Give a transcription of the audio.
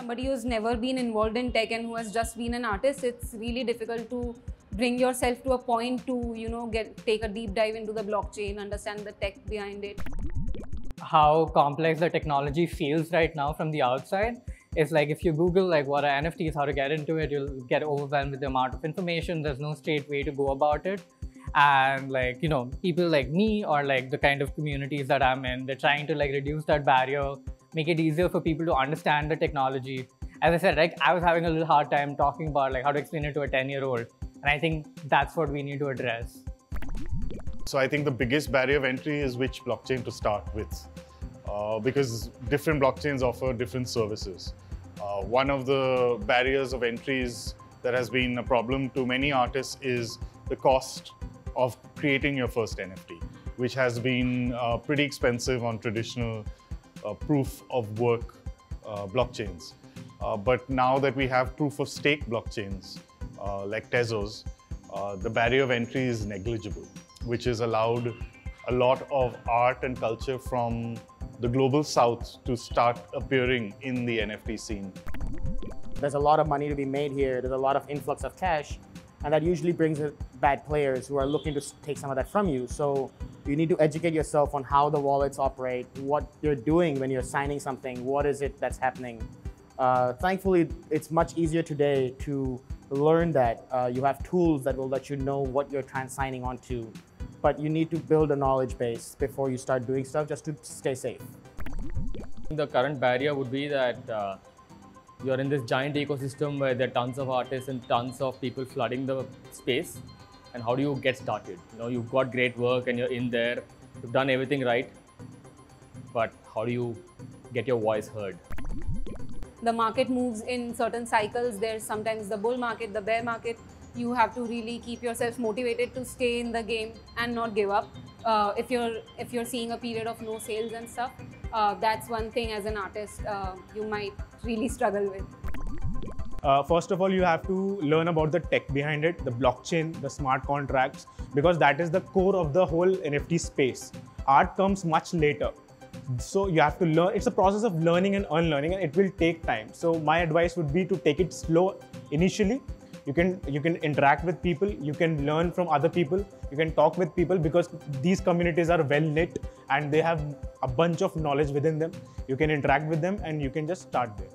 somebody who's never been involved in tech and who has just been an artist, it's really difficult to bring yourself to a point to, take a deep dive into the blockchain, understand the tech behind it. How complex the technology feels right now from the outside is like if you Google like what are NFTs, how to get into it, you'll get overwhelmed with the amount of information. There's no straight way to go about it. And like, people like me or like the kind of communities that I'm in, they're trying to like reduce that barrier, make it easier for people to understand the technology. As I said, like I was having a little hard time talking about like how to explain it to a 10-year-old. And I think that's what we need to address. So I think the biggest barrier of entry is which blockchain to start with, because different blockchains offer different services. One of the barriers of entries that has been a problem to many artists is the cost of creating your first NFT, which has been pretty expensive on traditional proof of work blockchains. But now that we have proof of stake blockchains like Tezos, the barrier of entry is negligible, which has allowed a lot of art and culture from the global south to start appearing in the NFT scene. There's a lot of money to be made here. There's a lot of influx of cash, and that usually brings in bad players who are looking to take some of that from you. So you need to educate yourself on how the wallets operate, what you're doing when you're signing something, what is it that's happening. Thankfully, it's much easier today to learn that. You have tools that will let you know what you're signing onto, but you need to build a knowledge base before you start doing stuff just to stay safe. The current barrier would be that you're in this giant ecosystem where there are tons of artists and tons of people flooding the space. And how do you get started? You've got great work and you're in there, you've done everything right, but how do you get your voice heard? The market moves in certain cycles. There's sometimes the bull market, the bear market. You have to really keep yourself motivated to stay in the game and not give up. If you're seeing a period of no sales and stuff, that's one thing as an artist you might really struggle with. First of all, you have to learn about the tech behind it, the blockchain, the smart contracts, because that is the core of the whole NFT space. Art comes much later. So you have to learn. It's a process of learning and unlearning, and it will take time. So my advice would be to take it slow initially. You can interact with people, you can learn from other people, you can talk with people, because these communities are well knit and they have a bunch of knowledge within them. You can interact with them and you can just start there.